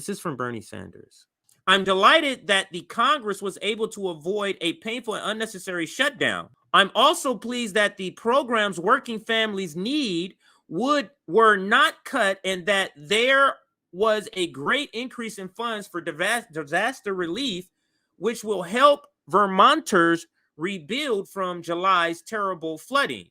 This is from Bernie Sanders. I'm delighted that the Congress was able to avoid a painful and unnecessary shutdown. I'm also pleased that the programs working families need were not cut and that there was a great increase in funds for disaster relief, which will help Vermonters rebuild from July's terrible flooding.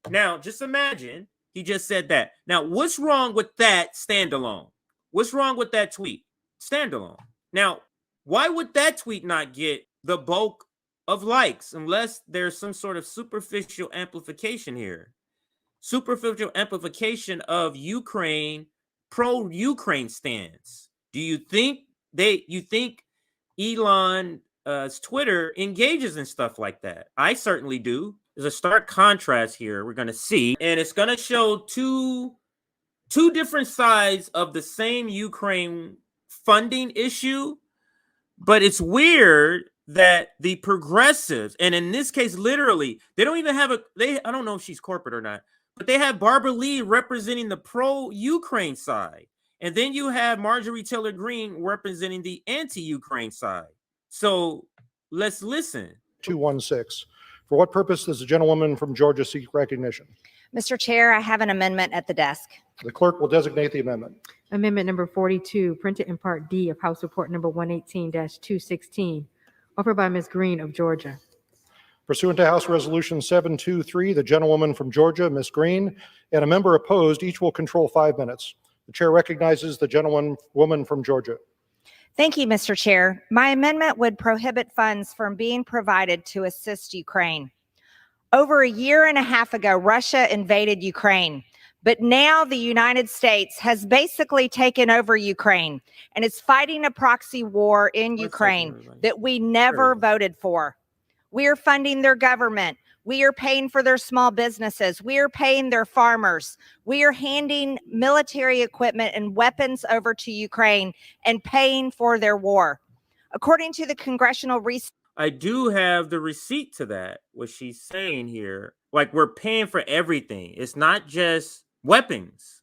Now, just imagine he just said that. Now, what's wrong with that standalone? What's wrong with that tweet? Standalone. Now, why would that tweet not get the bulk of likes unless there's some sort of superficial amplification here? Superficial amplification of Ukraine, pro-Ukraine stance. Do you think Elon's Twitter engages in stuff like that? I certainly do. There's a stark contrast here we're going to see, and it's going to show two different sides of the same Ukraine funding issue. But it's weird that the progressives, and in this case, literally, they don't even have I don't know if she's corporate or not, but they have Barbara Lee representing the pro-Ukraine side. And then you have Marjorie Taylor Greene representing the anti-Ukraine side. So let's listen. 216. For what purpose does the gentlewoman from Georgia seek recognition? Mr. Chair, I have an amendment at the desk. The clerk will designate the amendment. Amendment number 42, printed in Part D of House Report number 118-216, offered by Ms. Green of Georgia. Pursuant to House Resolution 723, the gentlewoman from Georgia, Ms. Green, and a member opposed, each will control 5 minutes. The chair recognizes the gentlewoman from Georgia. Thank you, Mr. Chair. My amendment would prohibit funds from being provided to assist Ukraine. Over a year and a half ago, Russia invaded Ukraine. But now the United States has basically taken over Ukraine and is fighting a proxy war in Ukraine that we never voted for. We are funding their government. We are paying for their small businesses. We are paying their farmers. We are handing military equipment and weapons over to Ukraine and paying for their war. According to the congressional research, I do have the receipt to that, what she's saying here. Like, we're paying for everything. It's not just weapons.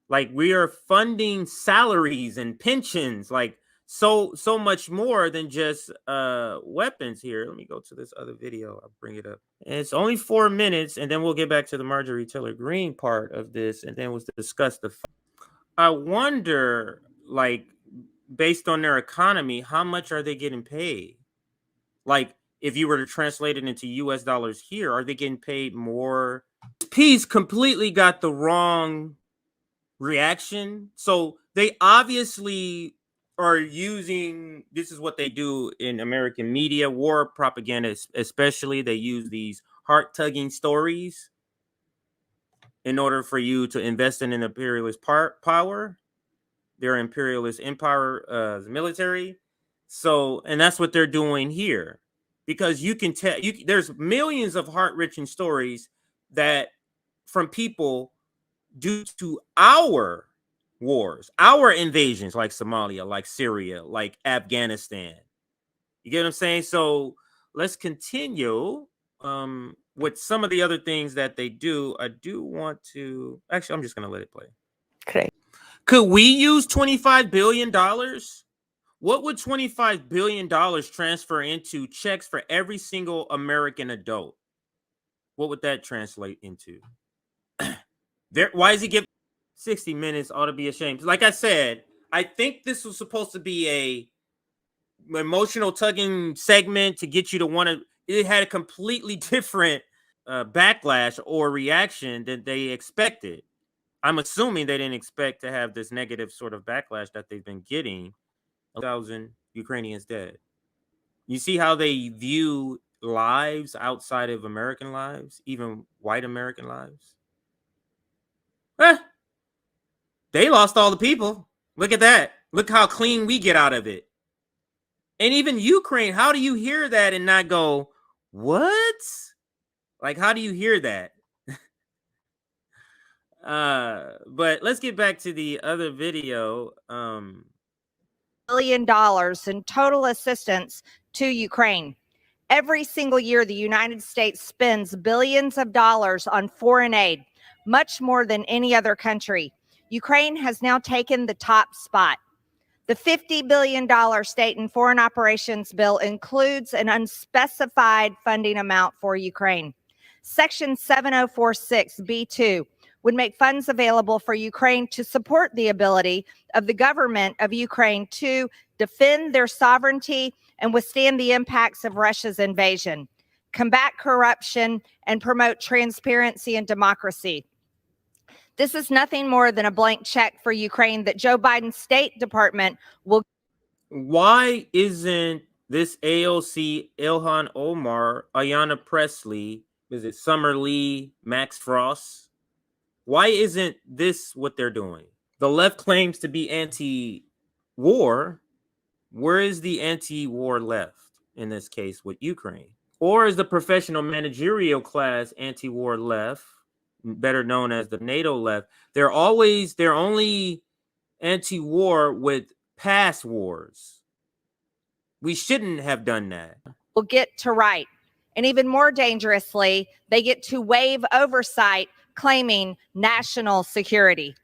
Like, we are funding salaries and pensions, like so much more than just weapons here. Let me go to this other video. I'll bring it up. And it's only 4 minutes, and then we'll get back to the Marjorie Taylor Greene part of this, and then we'll discuss the. I wonder, like, based on their economy, how much are they getting paid? Like, if you were to translate it into US dollars here, are they getting paid more? This piece completely got the wrong reaction. So they obviously are using, this is what they do in American media, war propaganda especially. They use these heart-tugging stories in order for you to invest in an imperialist power, their imperialist empire, military. So, and that's what they're doing here, because you can tell, there's millions of heart-wrenching stories that from people due to our wars, our invasions, like Somalia, like Syria, like Afghanistan. You get what I'm saying? So let's continue with some of the other things that they do. I do want to, actually, I'm just going to let it play. Okay. Could we use $25 billion? What would $25 billion transfer into checks for every single American adult? What would that translate into? Why is he giving 60 minutes? Ought to be ashamed. Like I said, I think this was supposed to be a emotional tugging segment to get you to want to. It had a completely different backlash or reaction than they expected. I'm assuming they didn't expect to have this negative sort of backlash that they've been getting. 1,000 Ukrainians dead. You see how they view lives outside of American lives, even white American lives? They lost all the people. Look at that. Look how clean we get out of it. And even Ukraine, how do you hear that and not go, what? Like, how do you hear that? But let's get back to the other video. $1 billion in total assistance to Ukraine. Every single year, the United States spends billions of dollars on foreign aid, much more than any other country. Ukraine has now taken the top spot. The $50 billion state and foreign operations bill includes an unspecified funding amount for Ukraine. Section 7046B2 would make funds available for Ukraine to support the ability of the government of Ukraine to defend their sovereignty and withstand the impacts of Russia's invasion, combat corruption, and promote transparency and democracy. This is nothing more than a blank check for Ukraine that Joe Biden's State Department will. Why isn't this AOC, Ilhan Omar, Ayanna Pressley, is it Summer Lee, Max Frost? Why isn't this what they're doing? The left claims to be anti-war. Where is the anti-war left in this case with Ukraine? Or is the professional managerial class anti-war left, better known as the NATO left? They're only anti-war with past wars. We shouldn't have done that. Will get to right. And even more dangerously, they get to waive oversight claiming national security.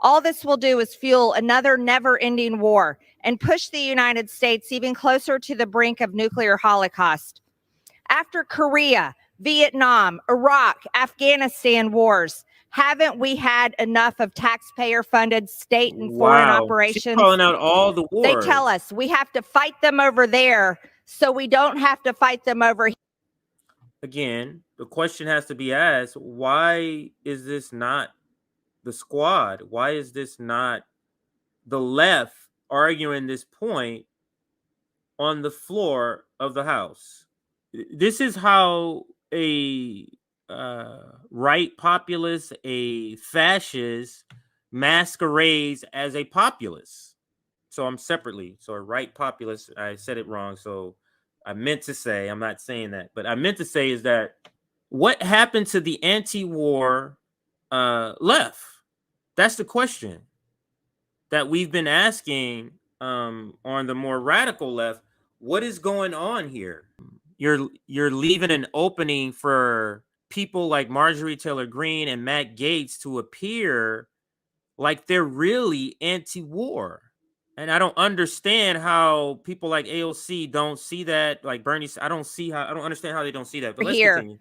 All this will do is fuel another never-ending war and push the United States even closer to the brink of nuclear holocaust. After Korea, Vietnam, Iraq, Afghanistan wars, haven't we had enough of taxpayer-funded state and foreign operations? She's calling out all the wars. They tell us we have to fight them over there so we don't have to fight them over here. Again, the question has to be asked, why is this not the squad? Why is this not the left arguing this point on the floor of the House? This is how a right populist, a fascist masquerades as a populist. So I'm separately. So a right populist, I said it wrong. So I meant to say, I'm not saying that, but I meant to say is that what happened to the anti-war left? That's the question that we've been asking on the more radical left. What is going on here? You're leaving an opening for people like Marjorie Taylor Greene and Matt Gaetz to appear like they're really anti-war. And I don't understand how people like AOC don't see that. Like Bernie, I don't understand how they don't see that. But let's continue.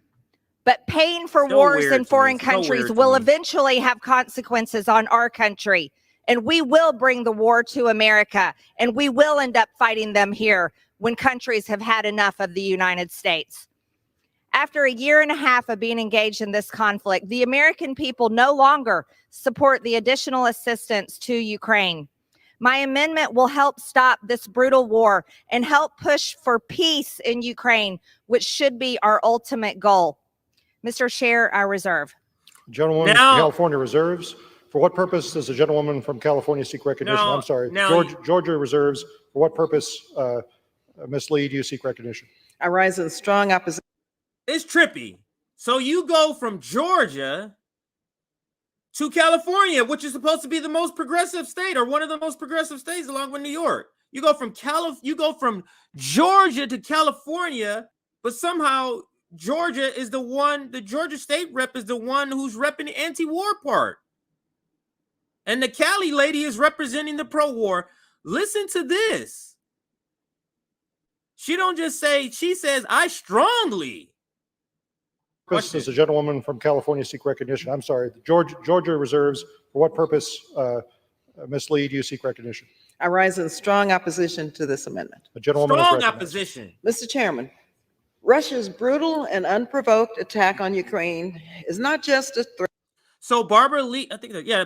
But paying for wars in foreign countries will eventually have consequences on our country. And we will bring the war to America. And we will end up fighting them here when countries have had enough of the United States. After a year and a half of being engaged in this conflict, the American people no longer support the additional assistance to Ukraine. My amendment will help stop this brutal war and help push for peace in Ukraine, which should be our ultimate goal. Mr. Chair, I reserve. Gentlewoman from California reserves. For what purpose does the gentlewoman from California seek recognition? I'm sorry. Georgia reserves. For what purpose, Ms. Lee, do you seek recognition? I rise in strong opposition. It's trippy. So you go from Georgia to California, which is supposed to be the most progressive state or one of the most progressive states along with New York. You go from Georgia to California, but somehow Georgia is the Georgia state rep is the one who's repping the anti-war part. And the Cali lady is representing the pro-war. Listen to this. She don't just say, she says, I strongly. Does the gentlewoman from California seek recognition? I'm sorry. Georgia reserves. For what purpose, Ms. Lee, do you seek recognition? I rise in strong opposition to this amendment. The gentlewoman strong opposition. Mr. Chairman, Russia's brutal and unprovoked attack on Ukraine is not just a threat. So Barbara Lee,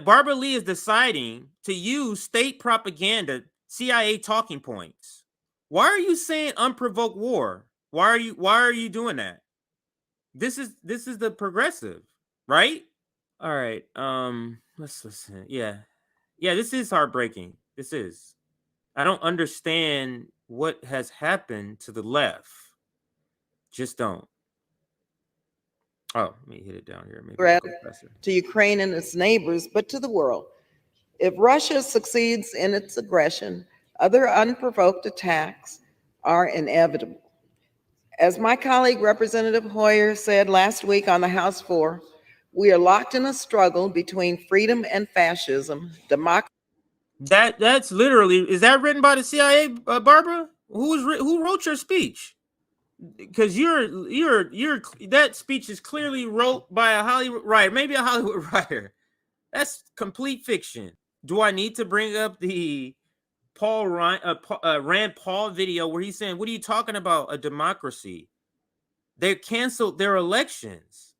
Barbara Lee is deciding to use state propaganda, CIA talking points. Why are you saying unprovoked war? Why are you doing that? This is the progressive, right? All right. Let's listen. Yeah, this is heartbreaking. This is. I don't understand what has happened to the left. Just don't. Oh, let me hit it down here. Maybe threat to Ukraine and its neighbors, but to the world. If Russia succeeds in its aggression, other unprovoked attacks are inevitable. As my colleague, Representative Hoyer, said last week on the House floor, we are locked in a struggle between freedom and fascism, democracy. That's literally, is that written by the CIA, Barbara? Who wrote your speech? Because you're that speech is clearly wrote by a Hollywood writer, maybe a Hollywood writer. That's complete fiction. Do I need to bring up the Rand Paul video where he's saying, "What are you talking about? A democracy? They canceled their elections.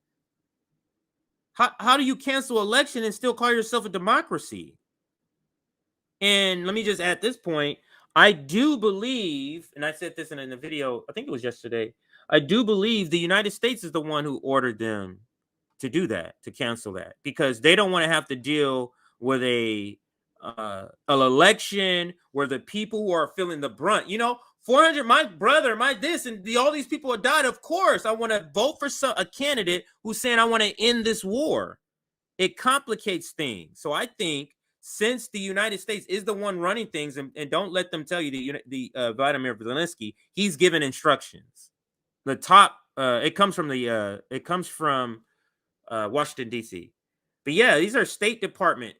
How do you cancel election and still call yourself a democracy?" And let me just add this point. I do believe, and I said this in the video, I think it was yesterday, I do believe the United States is the one who ordered them to do that, to cancel that, because they don't want to have to deal with an election where the people who are feeling the brunt, 400, my brother, my this, and all these people have died. Of course, I want to vote for a candidate who's saying I want to end this war. It complicates things. So I think since the United States is the one running things, and don't let them tell you the Vladimir Zelensky, he's given instructions. The top, it comes from Washington, D.C. But yeah, these are State Department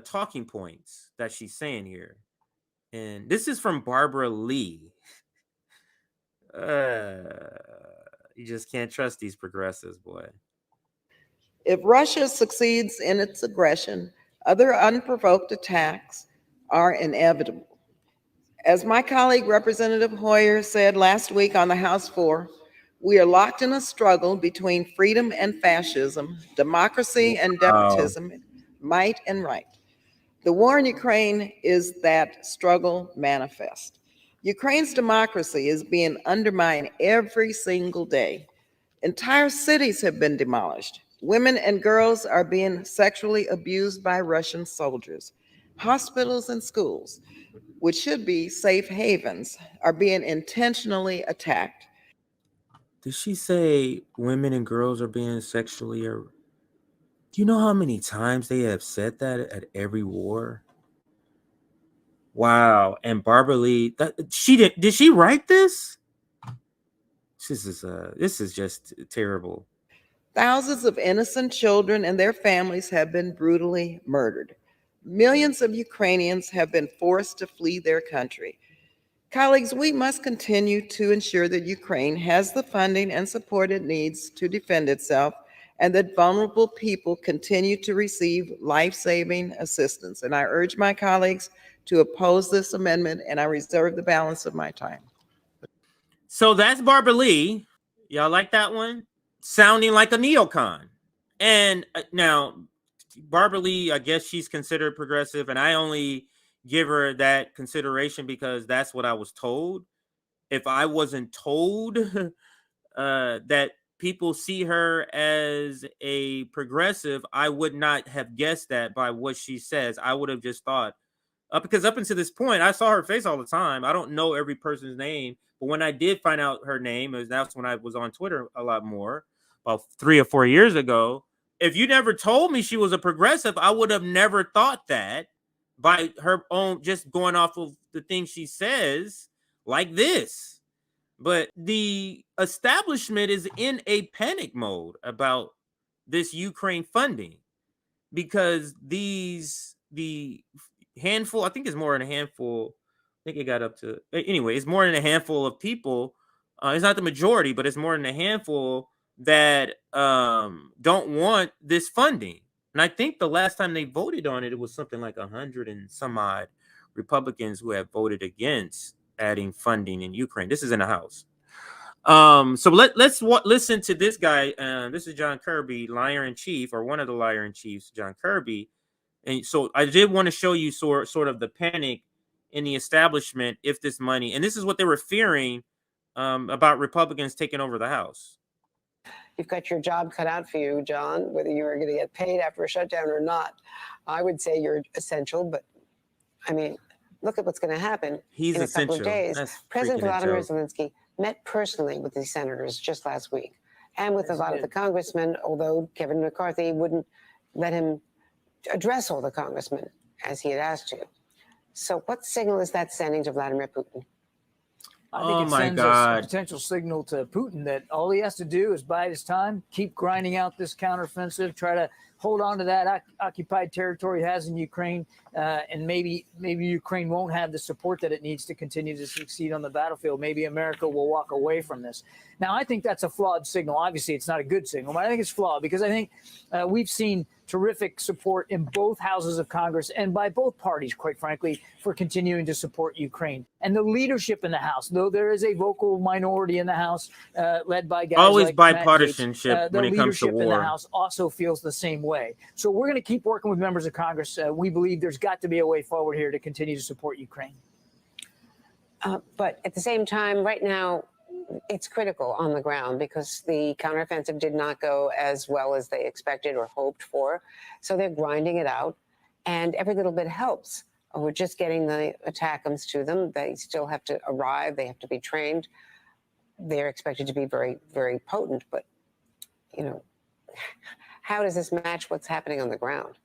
talking points that she's saying here. And this is from Barbara Lee. You just can't trust these progressives, boy. If Russia succeeds in its aggression, other unprovoked attacks are inevitable. As my colleague Representative Hoyer said last week on the House floor, we are locked in a struggle between freedom and fascism, democracy and despotism, might and right. The war in Ukraine is that struggle manifest. Ukraine's democracy is being undermined every single day. Entire cities have been demolished. Women and girls are being sexually abused by Russian soldiers. Hospitals and schools, which should be safe havens, are being intentionally attacked. Did she say women and girls are being sexually? Do you know how many times they have said that at every war? Wow. And Barbara Lee, did she write this? This is just terrible. Thousands of innocent children and their families have been brutally murdered. Millions of Ukrainians have been forced to flee their country. Colleagues, we must continue to ensure that Ukraine has the funding and support it needs to defend itself, and that vulnerable people continue to receive life-saving assistance. And I urge my colleagues to oppose this amendment, and I reserve the balance of my time. So that's Barbara Lee. Y'all like that one? Sounding like a neocon. And now, Barbara Lee, I guess she's considered progressive, and I only give her that consideration because that's what I was told. If I wasn't told that people see her as a progressive, I would not have guessed that by what she says. I would have just thought, because up until this point, I saw her face all the time. I don't know every person's name, but when I did find out her name, that's when I was on Twitter a lot more, about 3 or 4 years ago. If you never told me she was a progressive, I would have never thought that by her own, just going off of the things she says like this. But the establishment is in a panic mode about this Ukraine funding, because the handful, I think it's more than a handful, I think it got up to, anyway, it's more than a handful of people. It's not the majority, but it's more than a handful that don't want this funding. And I think the last time they voted on it, it was something like 100 and some odd Republicans who have voted against adding funding in Ukraine. This is in the House. So let's listen to this guy. This is John Kirby, liar in chief, or one of the liar in chiefs, John Kirby. And so I did want to show you sort of the panic in the establishment if this money, and this is what they were fearing about Republicans taking over the House. You've got your job cut out for you, John, whether you're going to get paid after a shutdown or not. I would say you're essential, but I mean, look at what's going to happen in a couple of days. President Vladimir Zelensky met personally with these senators just last week, and with a lot of the congressmen, although Kevin McCarthy wouldn't let him address all the congressmen as he had asked to. So what signal is that sending to Vladimir Putin? I think it sends a potential signal to Putin that all he has to do is bide his time, keep grinding out this counteroffensive, try to hold on to that occupied territory it has in Ukraine, and maybe Ukraine won't have the support that it needs to continue to succeed on the battlefield. Maybe America will walk away from this. Now, I think that's a flawed signal. Obviously, it's not a good signal, but I think it's flawed because I think we've seen terrific support in both houses of Congress and by both parties, quite frankly, for continuing to support Ukraine. And the leadership in the House, though there is a vocal minority in the House led by guys always like bipartisanship when it comes to leadership in the war. House also feels the same way. So we're going to keep working with members of Congress. We believe there's got to be a way forward here to continue to support Ukraine. But at the same time, right now, it's critical on the ground because the counteroffensive did not go as well as they expected or hoped for. So they're grinding it out, and every little bit helps. We're just getting the ATACMS to them. They still have to arrive. They have to be trained. They're expected to be very, very potent. But, you know, how does this match what's happening on the ground?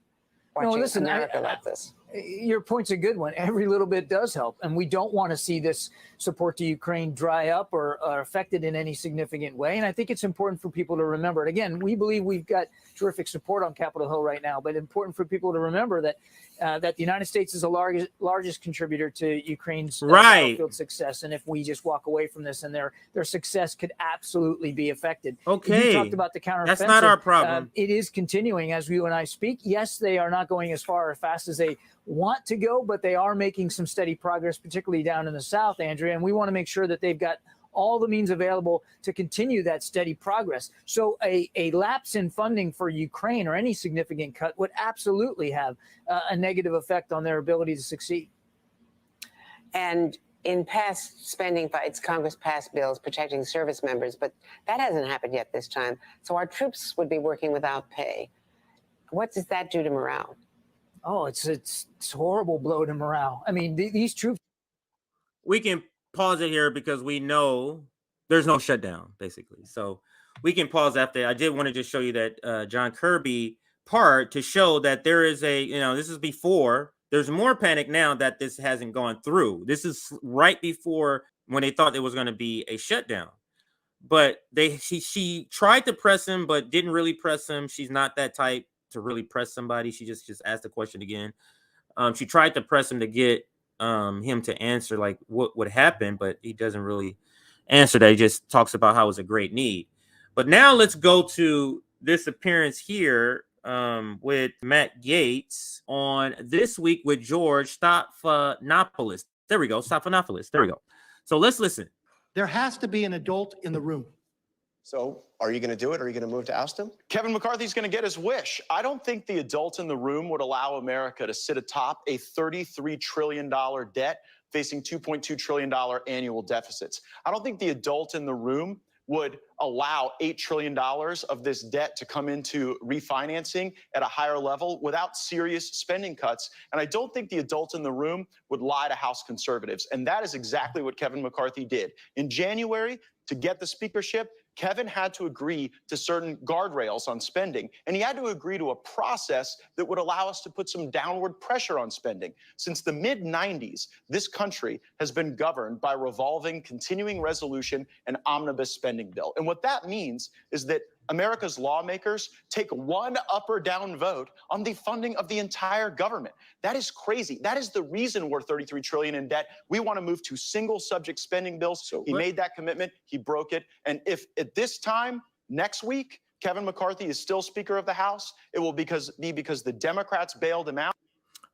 Watching America like this. Your point's a good one. Every little bit does help. And we don't want to see this support to Ukraine dry up or affected in any significant way. And I think it's important for people to remember. And again, we believe we've got terrific support on Capitol Hill right now, but important for people to remember that that the United States is the largest contributor to Ukraine's battlefield success. And if we just walk away from this, and their success could absolutely be affected. Okay. You talked about the counteroffensive. That's not our problem. It is continuing as you and I speak. Yes, they are not going as far or fast as they want to go, but they are making some steady progress, particularly down in the South, Andrea. And we want to make sure that they've got all the means available to continue that steady progress. So a lapse in funding for Ukraine or any significant cut would absolutely have a negative effect on their ability to succeed. And in past spending fights, Congress passed bills protecting service members, but that hasn't happened yet this time. So our troops would be working without pay. What does that do to morale? Oh, it's a horrible blow to morale. I mean, these troops. We can pause it here because we know there's no shutdown, basically. So we can pause after. I did want to just show you that John Kirby part to show that there is this is before. There's more panic now that this hasn't gone through. This is right before when they thought there was going to be a shutdown. But she tried to press him, but didn't really press him. She's not that type to really press somebody. She just asked the question again. She tried to press him to get him to answer like what would happen, but he doesn't really answer that. He just talks about how it's a great need. But now let's go to this appearance here with Matt Gaetz on This Week with George Stephanopoulos. There we go. Stephanopoulos. There we go. So let's listen. There has to be an adult in the room. So are you going to do it? Or are you going to move to oust him? Kevin McCarthy's going to get his wish. I don't think the adult in the room would allow America to sit atop a $33 trillion debt facing $2.2 trillion annual deficits. I don't think the adult in the room would allow $8 trillion of this debt to come into refinancing at a higher level without serious spending cuts. And I don't think the adult in the room would lie to House conservatives. And that is exactly what Kevin McCarthy did. In January, to get the speakership, Kevin had to agree to certain guardrails on spending, and he had to agree to a process that would allow us to put some downward pressure on spending. Since the mid-90s, this country has been governed by revolving continuing resolution and omnibus spending bill. And what that means is that America's lawmakers take one up or down vote on the funding of the entire government. That is crazy. That is the reason we're $33 trillion in debt. We want to move to single subject spending bills. So he made that commitment. He broke it. And if at this time next week, Kevin McCarthy is still Speaker of the House, it will be because the Democrats bailed him out.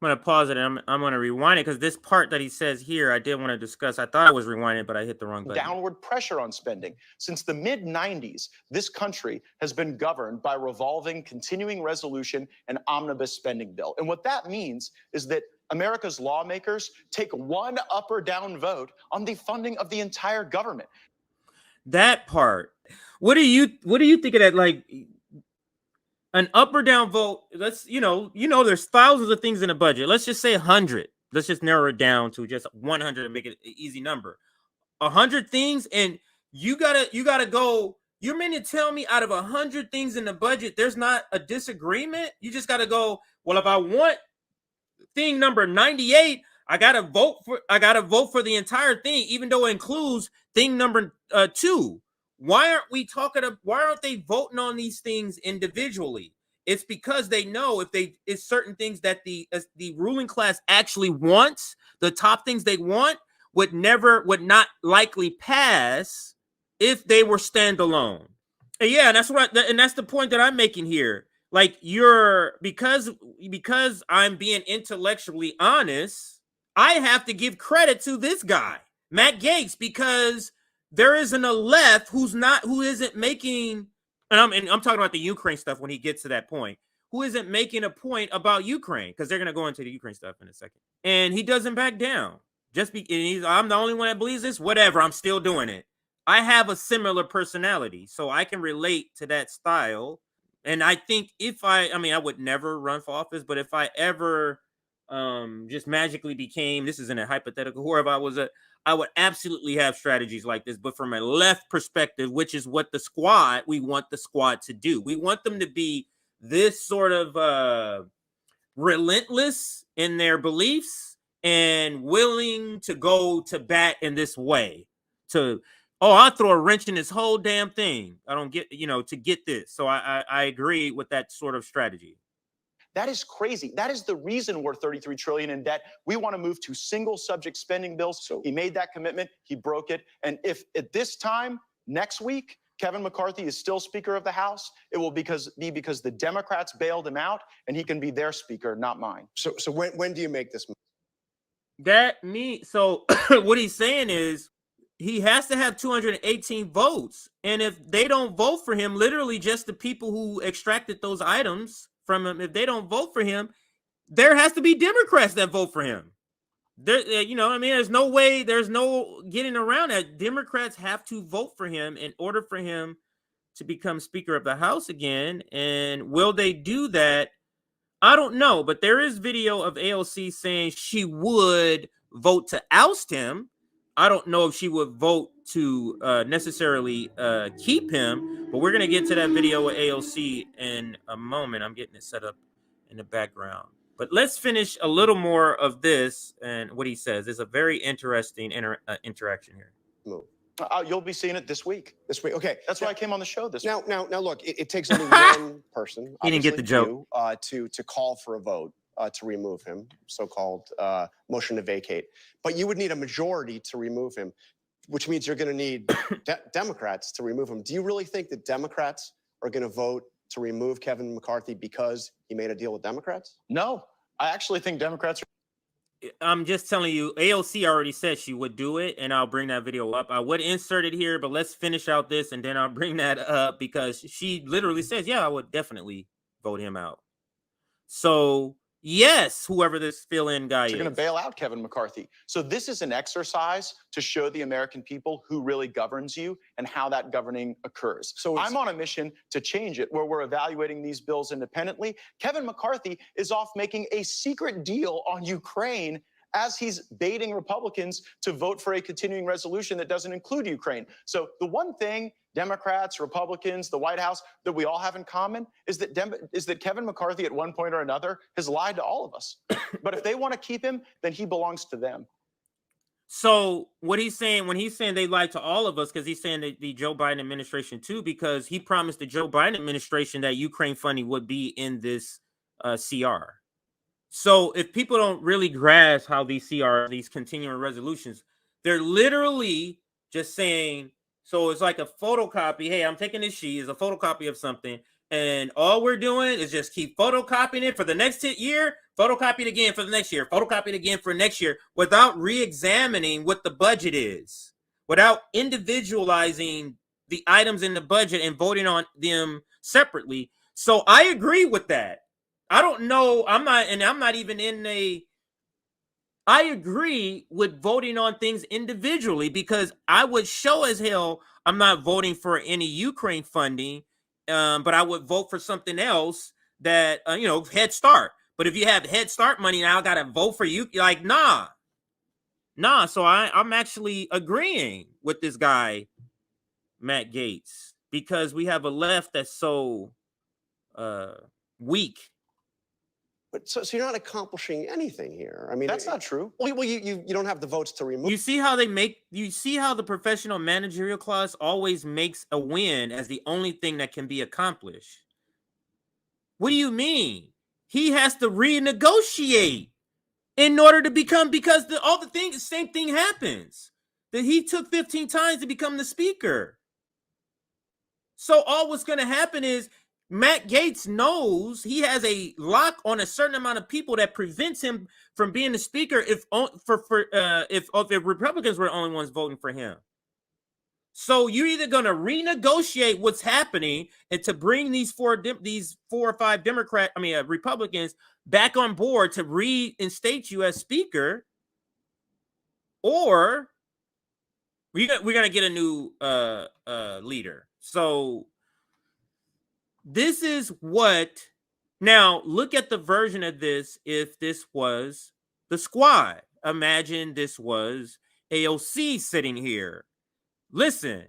I'm going to pause it. I'm going to rewind it because this part that he says here, I did want to discuss. I thought I was rewinding, but I hit the wrong button. Downward pressure on spending. Since the mid-90s, this country has been governed by revolving continuing resolution and omnibus spending bill. And what that means is that America's lawmakers take one up or down vote on the funding of the entire government. That part. What do you think of that? Like, an up or down vote, let's, there's thousands of things in a budget. Let's just say 100. Let's just narrow it down to just 100 and make it an easy number. 100 things, and you gotta go. You mean to tell me out of 100 things in the budget, there's not a disagreement? You just gotta go, well, if I want thing number 98, I gotta vote for the entire thing, even though it includes thing number 2. Why aren't they voting on these things individually? It's because they know it's certain things that the ruling class actually wants, the top things they want would not likely pass if they were standalone. And yeah, that's the point that I'm making here. Like because I'm being intellectually honest, I have to give credit to this guy, Matt Gaetz, because there isn't a left who isn't making, and I'm talking about the Ukraine stuff when he gets to that point, who isn't making a point about Ukraine, because they're gonna go into the Ukraine stuff in a second. And he doesn't back down. I'm the only one that believes this, whatever, I'm still doing it. I have a similar personality, so I can relate to that style. And I think I would never run for office, but if I ever just magically became, this isn't a hypothetical, whoever I would absolutely have strategies like this, but from a left perspective, which is what we want the squad to do. We want them to be this sort of relentless in their beliefs and willing to go to bat in this way. I'll throw a wrench in this whole damn thing. I don't get, to get this. So I agree with that sort of strategy. That is crazy. That is the reason we're $33 trillion in debt. We want to move to single subject spending bills. So he made that commitment. He broke it. And if at this time next week, Kevin McCarthy is still Speaker of the House, it will be because the Democrats bailed him out, and he can be their Speaker, not mine. So when do you make this move? So what he's saying is he has to have 218 votes. And if they don't vote for him, literally just the people who extracted those items from him, if they don't vote for him, there has to be Democrats that vote for him. There's no way, there's no getting around that. Democrats have to vote for him in order for him to become Speaker of the House again. And will they do that? I don't know, but there is video of AOC saying she would vote to oust him. I don't know if she would vote to necessarily keep him, but we're going to get to that video with AOC in a moment. I'm getting it set up in the background. But let's finish a little more of this and what he says. There's a very interesting interaction here. You'll be seeing it this week. This week, okay. That's why I came on the show this week. Now, look, it takes only one person. He didn't get the joke. To call for a vote to remove him, so-called motion to vacate. But you would need a majority to remove him, which means you're going to need Democrats to remove him. Do you really think that Democrats are going to vote to remove Kevin McCarthy because he made a deal with Democrats? No, I actually think Democrats are. I'm just telling you, AOC already said she would do it, and I'll bring that video up. I would insert it here, but let's finish out this, and then I'll bring that up because she literally says, yeah, I would definitely vote him out. So, yes, whoever this fill-in guy is. You're going to bail out Kevin McCarthy. So this is an exercise to show the American people who really governs you and how that governing occurs. So I'm on a mission to change it, where we're evaluating these bills independently. Kevin McCarthy is off making a secret deal on Ukraine as he's baiting Republicans to vote for a continuing resolution that doesn't include Ukraine. So the one thing Democrats, Republicans, the White House that we all have in common is that Kevin McCarthy at one point or another has lied to all of us. But if they want to keep him, then he belongs to them. So what he's saying, when he's saying they lied to all of us, because he's saying that the Joe Biden administration too, because he promised the Joe Biden administration that Ukraine funding would be in this CR. So if people don't really grasp how these CR, these continuing resolutions, they're literally just saying, so it's like a photocopy. Hey, I'm taking this sheet, it's a photocopy of something, and all we're doing is just keep photocopying it for the next year, photocopy it again for the next year, photocopy it again for next year, without re-examining what the budget is, without individualizing the items in the budget and voting on them separately. So I agree with that. I don't know. I'm not even in I agree with voting on things individually, because I would show as hell I'm not voting for any Ukraine funding, but I would vote for something else that, Head Start. But if you have Head Start money, now I got to vote for you. Like, nah. So I'm actually agreeing with this guy, Matt Gaetz, because we have a left that's so weak. But so you're not accomplishing anything here. I mean, that's not true. Well, you don't have the votes to remove. You see how the professional managerial clause always makes a win as the only thing that can be accomplished. What do you mean? He has to renegotiate in order to become, because the same thing happens. That he took 15 times to become the speaker. So all what's going to happen is Matt Gaetz knows he has a lock on a certain amount of people that prevents him from being the speaker if Republicans were the only ones voting for him. So you're either going to renegotiate what's happening and to bring these four or five Republicans back on board to reinstate you as speaker, or we're going to get a new leader. So this is what, now look at the version of this. If this was the squad, imagine this was AOC sitting here. Listen,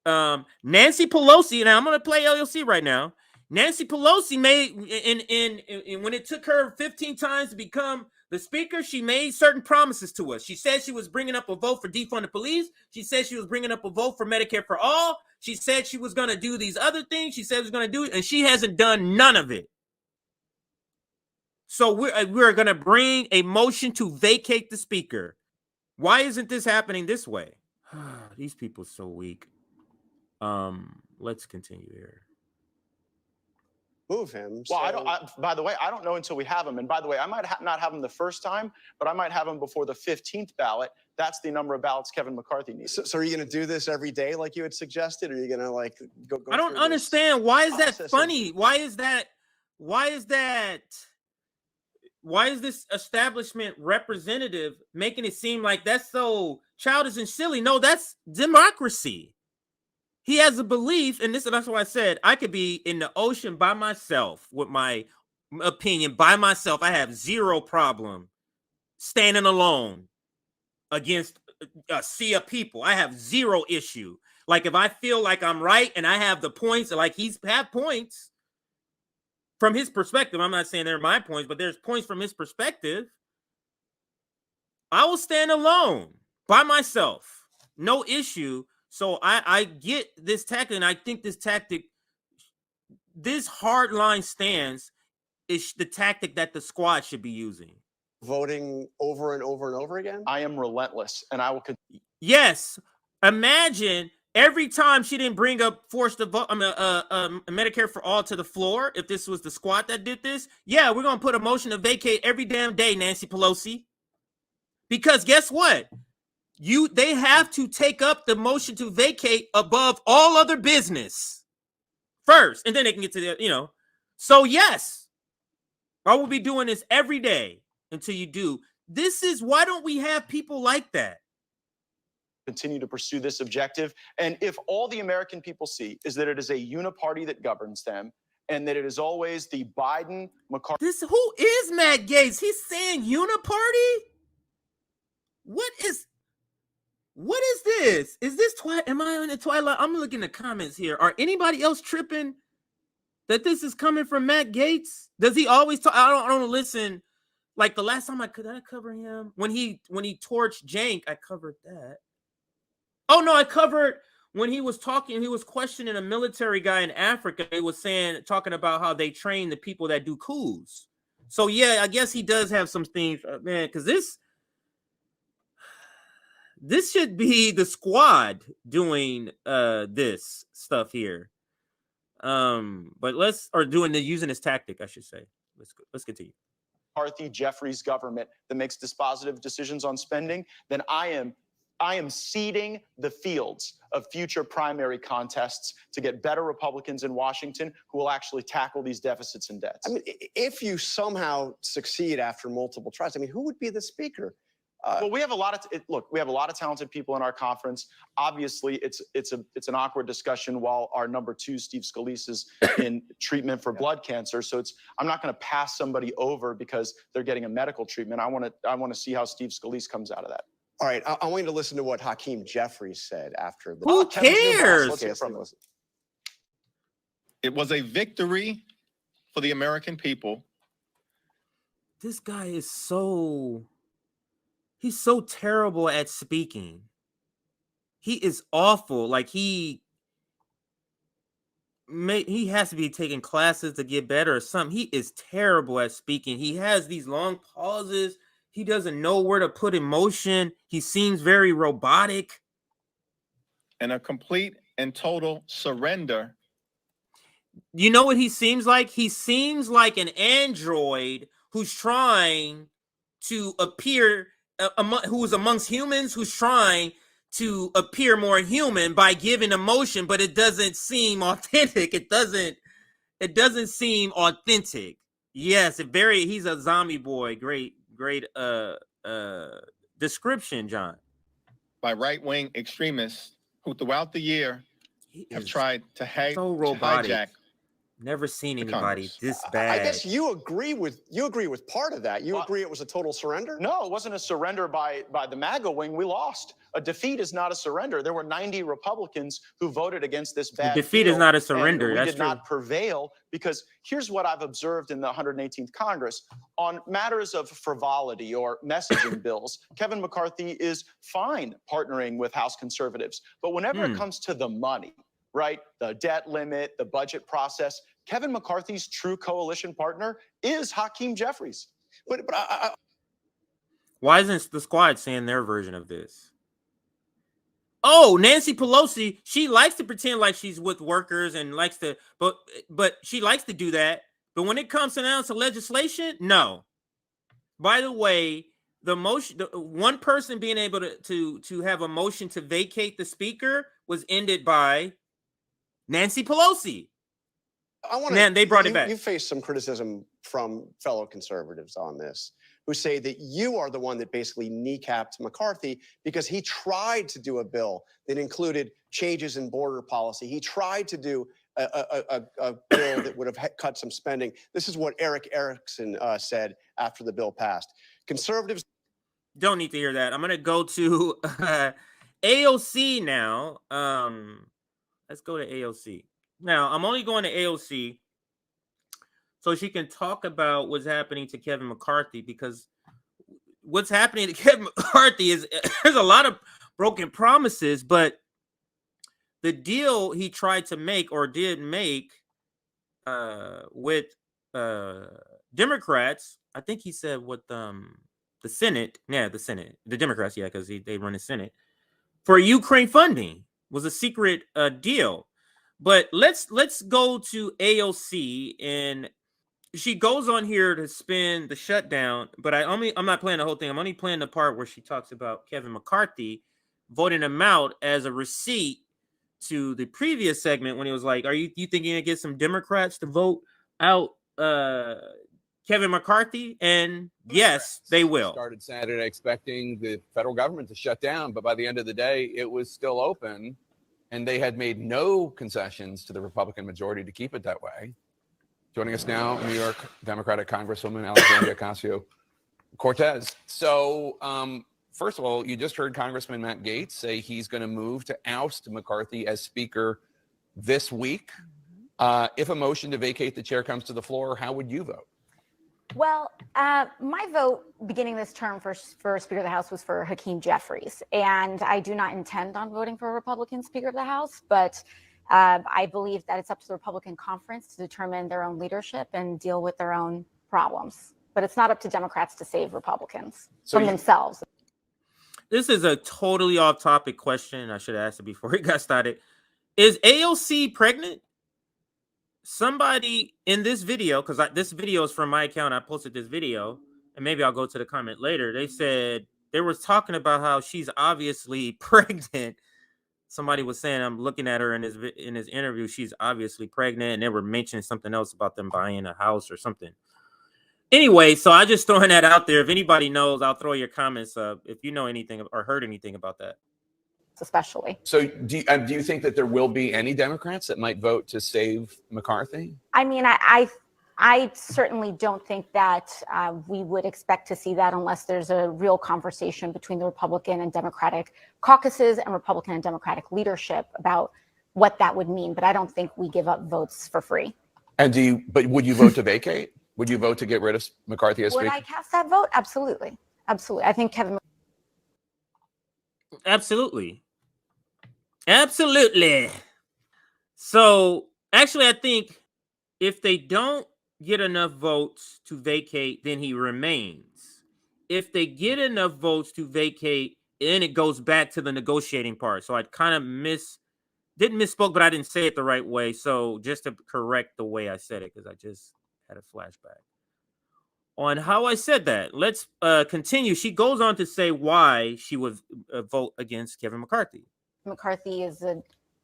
Nancy Pelosi, now I'm going to play AOC right now. Nancy Pelosi made, in when it took her 15 times to become the speaker, she made certain promises to us. She said she was bringing up a vote for defund the police. She said she was bringing up a vote for Medicare for all. She said she was going to do these other things. She said she was going to do it, and she hasn't done none of it. So we're going to bring a motion to vacate the speaker. Why isn't this happening this way? These people are so weak. Let's continue here. Move him. Well, by the way, I don't know until we have him. And by the way, I might not have him the first time, but I might have him before the 15th ballot. That's the number of ballots Kevin McCarthy needs. So are you going to do this every day like you had suggested? Or are you going to like go I don't understand. Why is that funny? Why is this establishment representative making it seem like that's so childish and silly? No, that's democracy. He has a belief, and that's why I said I could be in the ocean by myself with my opinion by myself. I have zero problem standing alone against a sea of people. I have zero issue. Like if I feel like I'm right and I have the points, like he's had points from his perspective. I'm not saying they're my points, but there's points from his perspective. I will stand alone by myself. No issue. So I get this tactic, and I think this hardline stance is the tactic that the squad should be using. Voting over and over and over again? I am relentless, and I will continue. Yes. Imagine every time she didn't bring up Medicare for all to the floor, if this was the squad that did this, yeah, we're going to put a motion to vacate every damn day, Nancy Pelosi. Because guess what? They have to take up the motion to vacate above all other business first, and then they can get to the, So yes, I will be doing this every day until you do. Why don't we have people like that? Continue to pursue this objective. And if all the American people see is that it is a uniparty that governs them, and that it is always the Biden, McCarthy. Who is Matt Gaetz? He's saying uniparty? What is this? Is this Twilight? Am I on the Twilight? I'm looking at the comments here. Are anybody else tripping that this is coming from Matt Gaetz? Does he always talk? I don't listen. Like the last time I cover him when he torched Jank, I covered that. Oh no, I covered when he was talking. He was questioning a military guy in Africa. He was talking about how they train the people that do coups. So yeah, I guess he does have some things, man. Because this should be the squad doing this stuff here. But using this tactic, I should say. Let's continue. McCarthy, Jeffries government that makes dispositive decisions on spending, then I am seeding the fields of future primary contests to get better Republicans in Washington who will actually tackle these deficits and debts. I mean, if you somehow succeed after multiple tries, who would be the speaker? Well, we have a lot of talented people in our conference. Obviously, it's an awkward discussion while our number 2, Steve Scalise, is in treatment for blood cancer. So I'm not going to pass somebody over because they're getting a medical treatment. I want to see how Steve Scalise comes out of that. All right, I want you to listen to what Hakeem Jeffries said after the. Who cares? Let's hear from him. It was a victory for the American people. This guy is he's so terrible at speaking. He is awful. Like he has to be taking classes to get better or something. He is terrible at speaking. He has these long pauses. He doesn't know where to put emotion. He seems very robotic. And a complete and total surrender. You know what he seems like? He seems like an android who's trying to appear, who is amongst humans, who's trying to appear more human by giving emotion, but it doesn't seem authentic. It doesn't seem authentic. Yes, he's a zombie boy. Great description, John. By right-wing extremists who throughout the year have tried to hijack. Never seen anybody this bad. I guess you agree with part of that. You agree it was a total surrender? No, it wasn't a surrender by the MAGA wing. We lost. A defeat is not a surrender. There were 90 Republicans who voted against this bad defeat deal, is not a surrender. And we That's did true. not prevail because here's what I've observed in the 118th Congress on matters of frivolity or messaging bills. Kevin McCarthy is fine partnering with House conservatives, but whenever it comes to the money, right, the debt limit, the budget process, Kevin McCarthy's true coalition partner is Hakeem Jeffries. Why isn't the squad saying their version of this? Oh, Nancy Pelosi, she likes to pretend like she's with workers and likes to, but she likes to do that. But when it comes down to legislation, no. By the way, the one person being able to have a motion to vacate the speaker was ended by Nancy Pelosi. They brought it back. You faced some criticism from fellow conservatives on this, who say that you are the one that basically kneecapped McCarthy because he tried to do a bill that included changes in border policy. He tried to do a bill that would have cut some spending. This is what Eric Erickson said after the bill passed. Conservatives don't need to hear that. I'm going to go to AOC now. Let's go to AOC. Now, I'm only going to AOC so she can talk about what's happening to Kevin McCarthy, because what's happening to Kevin McCarthy is there's a lot of broken promises, but the deal he tried to make or did make with Democrats, I think he said with the Senate, the Democrats, because they run the Senate, for Ukraine funding was a secret deal. But let's go to AOC, and she goes on here to spin the shutdown, but I'm not playing the whole thing. I'm only playing the part where she talks about Kevin McCarthy voting him out as a receipt to the previous segment when he was like, "Are you thinking to get some Democrats to vote out Kevin McCarthy?" And yes, they will. Started Saturday expecting the federal government to shut down, but by the end of the day, it was still open. And they had made no concessions to the Republican majority to keep it that way. Joining us now, New York Democratic Congresswoman Alexandria Ocasio-Cortez. So, first of all, you just heard Congressman Matt Gaetz say he's going to move to oust McCarthy as Speaker this week. If a motion to vacate the chair comes to the floor, how would you vote? Well, my vote beginning this term for Speaker of the House was for Hakeem Jeffries, and I do not intend on voting for a Republican Speaker of the House, but I believe that it's up to the Republican conference to determine their own leadership and deal with their own problems. But it's not up to Democrats to save Republicans from themselves. This is a totally off-topic question. I should have asked it before we got started. Is AOC pregnant? Somebody in this video, because this video is from my account, I posted this video, and maybe I'll go to the comment later. They said they were talking about how she's obviously pregnant. Somebody was saying, I'm looking at her in his interview, she's obviously pregnant, and they were mentioning something else about them buying a house or something. Anyway, so I just throwing that out there. If anybody knows, I'll throw your comments up if you know anything or heard anything about that. Especially. So do you think that there will be any Democrats that might vote to save McCarthy? I mean, I certainly don't think that we would expect to see that unless there's a real conversation between the Republican and Democratic caucuses and Republican and Democratic leadership about what that would mean. But I don't think we give up votes for free. And but would you vote to vacate? Would you vote to get rid of McCarthy as Speaker? Would I cast that vote? Absolutely. Absolutely. I think Kevin. Absolutely. So Actually, I think if they don't get enough votes to vacate, then he remains. If they get enough votes to vacate, then it goes back to the negotiating part. So I kind of didn't misspoke, but I didn't say it the right way. So just to correct the way I said it, because I just had a flashback on how I said that. Let's continue. She goes on to say why she would vote against Kevin McCarthy. McCarthy is a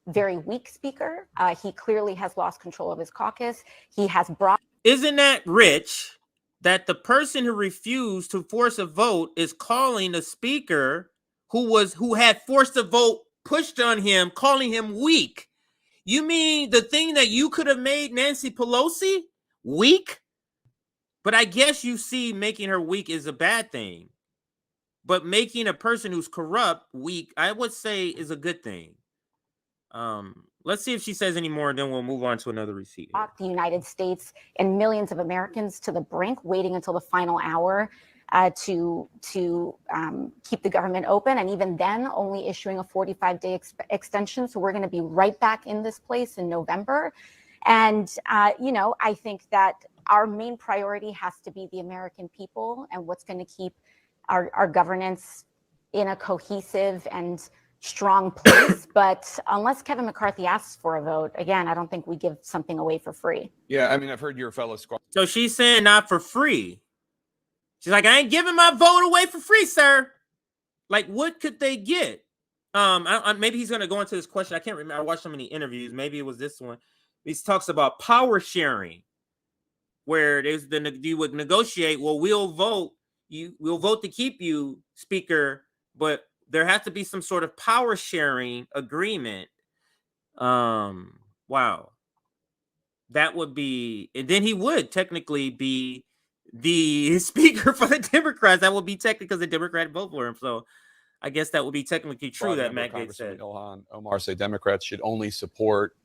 very weak speaker. He clearly has lost control of his caucus. He has brought. Isn't that rich that the person who refused to force a vote is calling the speaker who had forced a vote pushed on him, calling him weak? You mean the thing that you could have made Nancy Pelosi weak? But I guess you see making her weak is a bad thing. But making a person who's corrupt weak, I would say, is a good thing. Let's see if she says any more, and then we'll move on to another receipt. The United States and millions of Americans to the brink, waiting until the final hour to keep the government open, and even then only issuing a 45-day extension. So we're going to be right back in this place in November. And, I think that our main priority has to be the American people and what's going to keep our governance in a cohesive and strong place. But unless Kevin McCarthy asks for a vote, again, I don't think we give something away for free. Yeah, I mean, I've heard your fellow squad. So she's saying not for free. She's like, I ain't giving my vote away for free, sir. Like, what could they get? Maybe he's going to go into this question. I can't remember. I watched so many interviews. Maybe it was this one. He talks about power sharing, where you would negotiate. Well, we'll vote to keep you speaker, but there has to be some sort of power sharing agreement. Wow. That would be, and then he would technically be the speaker for the Democrats. That would be technically because the Democrat vote for him. So I guess that would be technically true that Matt Gaetz said. Ilhan Omar say Democrats should only support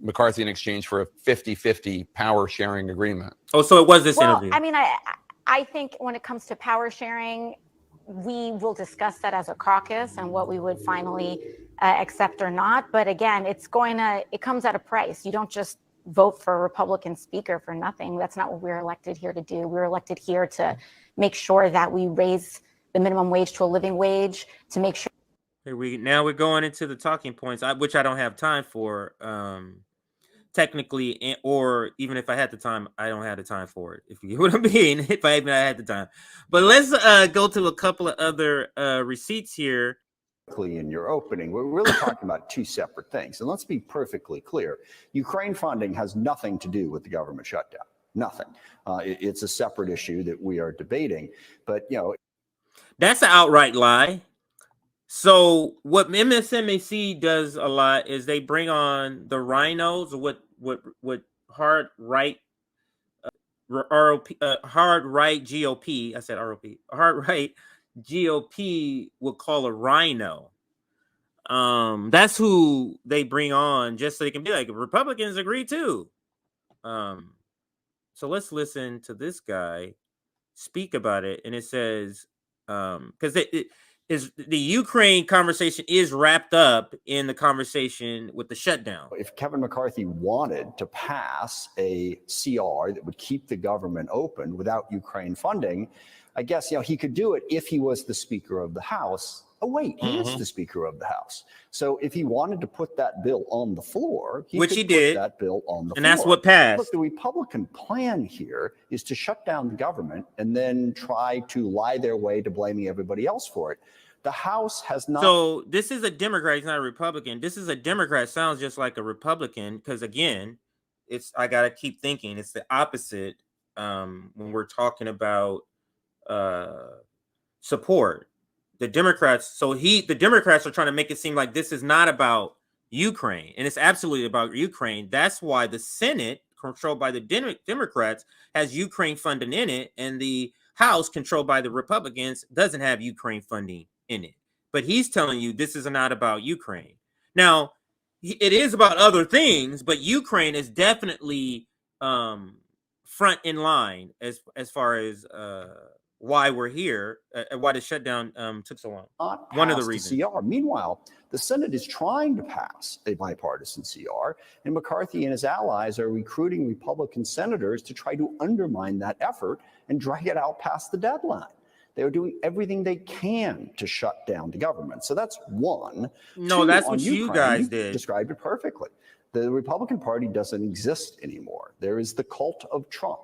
McCarthy in exchange for a 50-50 power sharing agreement. Oh, so it was this interview. I mean, I think when it comes to power sharing, we will discuss that as a caucus and what we would finally accept or not. But again, it comes at a price. You don't just vote for a Republican speaker for nothing. That's not what we're elected here to do. We're elected here to make sure that we raise the minimum wage to a living wage, to make sure. Now we're going into the talking points, which I don't have time for. Technically, or even if I had the time, I don't have the time for it. If you get what I mean, if I had the time. But let's go to a couple of other receipts here. In your opening, we're really talking about two separate things. And let's be perfectly clear. Ukraine funding has nothing to do with the government shutdown. Nothing. It's a separate issue that we are debating. But, that's an outright lie. So what MSNBC does a lot is they bring on the rhinos, what hard right GOP. I said ROP. Hard right GOP would call a rhino. That's who they bring on just so they can be like, Republicans agree too. So let's listen to this guy speak about it, and it says because is the Ukraine conversation is wrapped up in the conversation with the shutdown. If Kevin McCarthy wanted to pass a CR that would keep the government open without Ukraine funding, I guess, he could do it if he was the Speaker of the House. Oh, wait, he is the Speaker of the House. So if he wanted to put that bill on the floor, which he did, put that bill on the floor. And that's what passed. Look, the Republican plan here is to shut down the government and then try to lie their way to blaming everybody else for it. The House has not. So this is a Democrat, he's not a Republican. This is a Democrat, sounds just like a Republican, because again, I got to keep thinking it's the opposite when we're talking about support. The Democrats are trying to make it seem like this is not about Ukraine, and it's absolutely about Ukraine. That's why the Senate, controlled by the Democrats, has Ukraine funding in it, and the House, controlled by the Republicans, doesn't have Ukraine funding in it. But he's telling you this is not about Ukraine. Now, it is about other things, but Ukraine is definitely front in line as far as why we're here, why the shutdown took so long. One of the reasons. CR. Meanwhile, the Senate is trying to pass a bipartisan CR, and McCarthy and his allies are recruiting Republican senators to try to undermine that effort and drag it out past the deadline. They are doing everything they can to shut down the government. So that's one. No, Two, that's on what you Ukraine, guys did. Described it perfectly. The Republican Party doesn't exist anymore. There is the cult of Trump.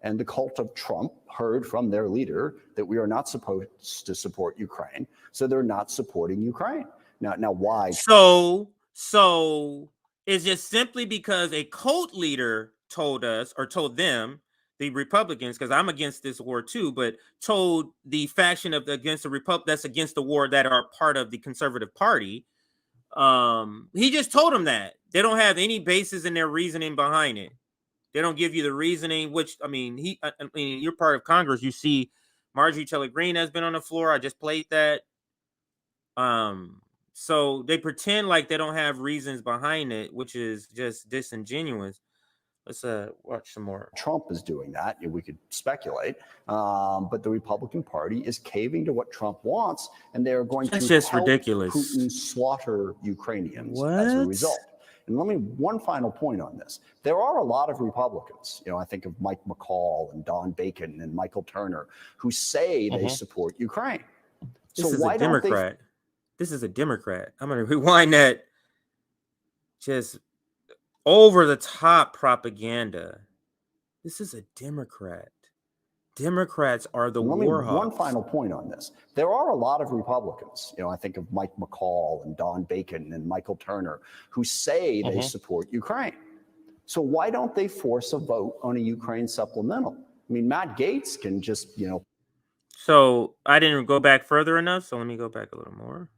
And the cult of Trump heard from their leader that we are not supposed to support Ukraine. So they're not supporting Ukraine. Now why? So it's just simply because a cult leader told us, or told them, the Republicans, because I'm against this war too, but told the faction of against the Republic that's against the war that are part of the Conservative Party. He just told them that they don't have any basis in their reasoning behind it. They don't give you the reasoning, which, I mean, you're part of Congress. You see Marjorie Taylor Greene has been on the floor. I just played that. So they pretend like they don't have reasons behind it, which is just disingenuous. Let's watch some more. Trump is doing that. We could speculate, but the Republican Party is caving to what Trump wants, and they are going That's to just help ridiculous. Putin slaughter Ukrainians as a result. And let me one final point on this. There are a lot of Republicans, I think of Mike McCall and Don Bacon and Michael Turner, who say they support Ukraine. This is a Democrat. This is a Democrat. I'm going to rewind that. Just over the top propaganda. This is a Democrat. Democrats are the war hawks. One final point on this. There are a lot of Republicans, I think of Mike McCall and Don Bacon and Michael Turner, who say they support Ukraine. So why don't they force a vote on a Ukraine supplemental? I mean, Matt Gaetz can just, So I didn't go back further enough, so let me go back a little more.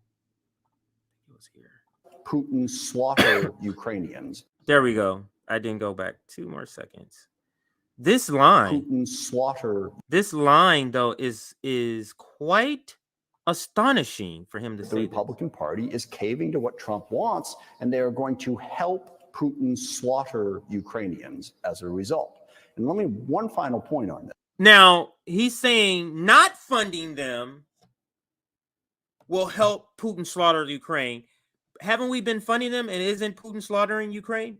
It was here. Putin slaughter Ukrainians. There we go. I didn't go back 2 more seconds. This line, Putin slaughter. This line, though, is quite astonishing for him to say. The Republican Party is caving to what Trump wants, and they are going to help Putin slaughter Ukrainians as a result. And let me one final point on this. Now, he's saying not funding them will help Putin slaughter Ukraine. Haven't we been funding them, and isn't Putin slaughtering Ukraine?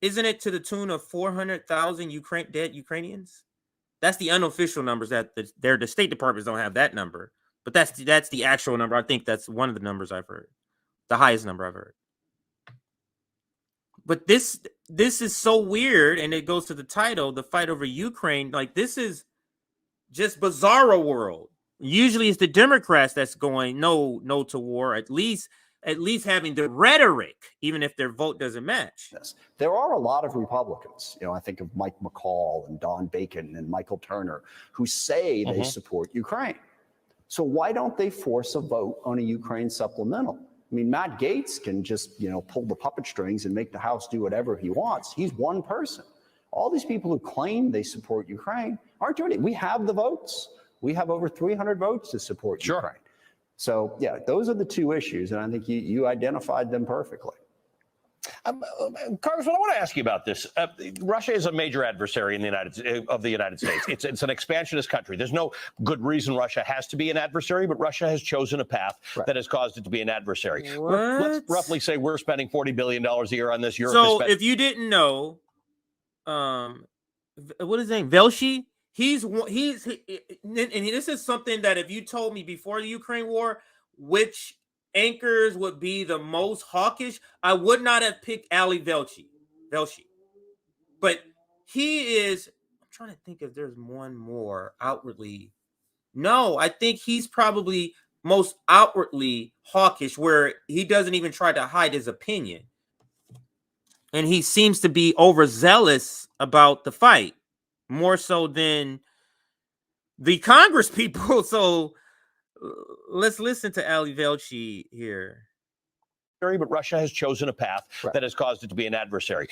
Isn't it to the tune of 400,000 dead Ukrainians? That's the unofficial numbers that the State Departments don't have that number, but that's the actual number. I think that's one of the numbers I've heard, the highest number I've heard. But this is so weird, and it goes to the title, the fight over Ukraine. Like, this is just bizarro world. Usually, it's the Democrats that's going no to war. At least having the rhetoric, even if their vote doesn't match. There are a lot of Republicans, I think of Mike McCall and Don Bacon and Michael Turner, who say they support Ukraine. So why don't they force a vote on a Ukraine supplemental? I mean, Matt Gaetz can just, pull the puppet strings and make the House do whatever he wants. He's one person. All these people who claim they support Ukraine aren't doing it. We have the votes. We have over 300 votes to support Ukraine. So, yeah, those are the two issues, and I think you identified them perfectly. Congressman, I want to ask you about this. Russia is a major adversary in the United States. It's an expansionist country. There's no good reason Russia has to be an adversary, but Russia has chosen a path that has caused it to be an adversary. Let's roughly say we're spending $40 billion a year on this. So, if you didn't know, what is his name? Velshi? And this is something that if you told me before the Ukraine war, which anchors would be the most hawkish, I would not have picked Ali Velshi. But he is, I'm trying to think if there's one more outwardly. No, I think he's probably most outwardly hawkish, where he doesn't even try to hide his opinion. And he seems to be overzealous about the fight, more so than the Congress people. So let's listen to Ali Velshi here. but Russia has chosen a path that has caused it to be an adversary.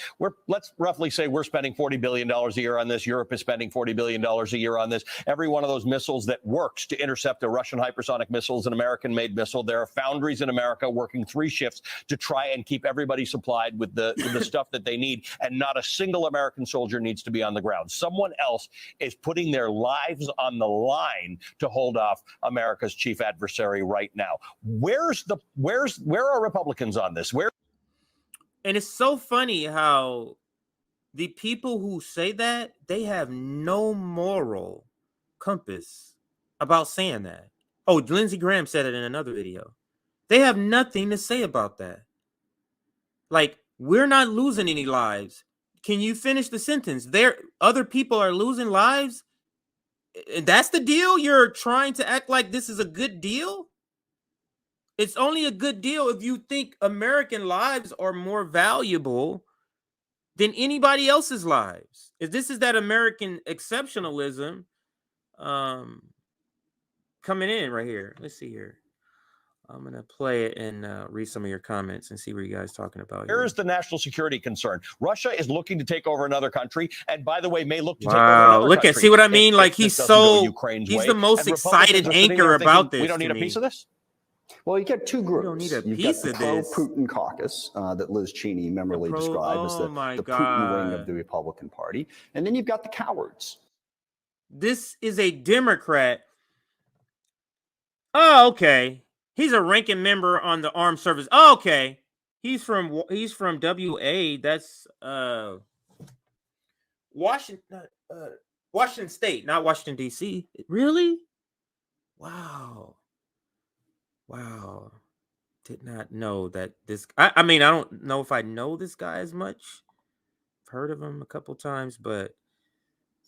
Let's roughly say we're spending $40 billion a year on this. Europe is spending $40 billion a year on this. Every one of those missiles that works to intercept a Russian hypersonic missile is an American-made missile. There are foundries in America working 3 shifts to try and keep everybody supplied with the stuff that they need, and not a single American soldier needs to be on the ground. Someone else is putting their lives on the line to hold off America's chief adversary right now. Where are Republicans on this? And it's so funny how the people who say that, they have no moral compass about saying that. Oh, Lindsey Graham said it in another video. They have nothing to say about that. Like, we're not losing any lives. Can you finish the sentence? Other people are losing lives. That's the deal? You're trying to act like this is a good deal? It's only a good deal if you think American lives are more valuable than anybody else's lives. If this is that American exceptionalism coming in right here. Let's see here. I'm going to play it and read some of your comments and see what you guys talking about. Here's the national security concern. Russia is looking to take over another country, and by the way, may look to take over another country. Look, see what I mean? Like, he's he's the most excited anchor about this. We don't need a piece of this. Well, you get 2 groups. You don't need a You've piece got the of this. pro-Putin caucus that Liz Cheney memorably described as the Putin wing of the Republican Party. And then you've got the cowards. This is a Democrat. Oh, okay. He's a ranking member on the armed service. Oh, okay. He's from WA. That's Washington State, not Washington D.C. Really? Wow. Did not know that this. I mean, I don't know if I know this guy as much. I've heard of him a couple times, but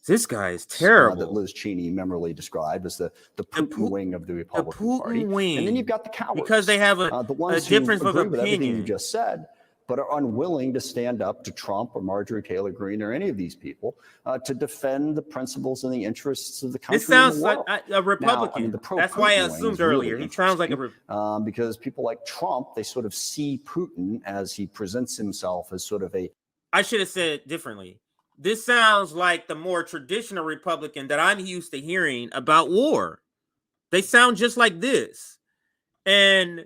this guy is terrible. That Liz Cheney memorably described as the Putin wing of the Republican Party. Wing. And then you've got the cowards. Because they have the ones difference who of agree with everything you opinion. just said, but are unwilling to stand up to Trump or Marjorie Taylor Greene or any of these people to defend the principles and the interests of the country. This sounds and the like world. a Republican. Now, That's why I assumed earlier. He sounds like a because people like Trump, they sort of see Putin as he presents himself as sort of a. I should have said it differently. This sounds like the more traditional Republican that I'm used to hearing about war. They sound just like this. And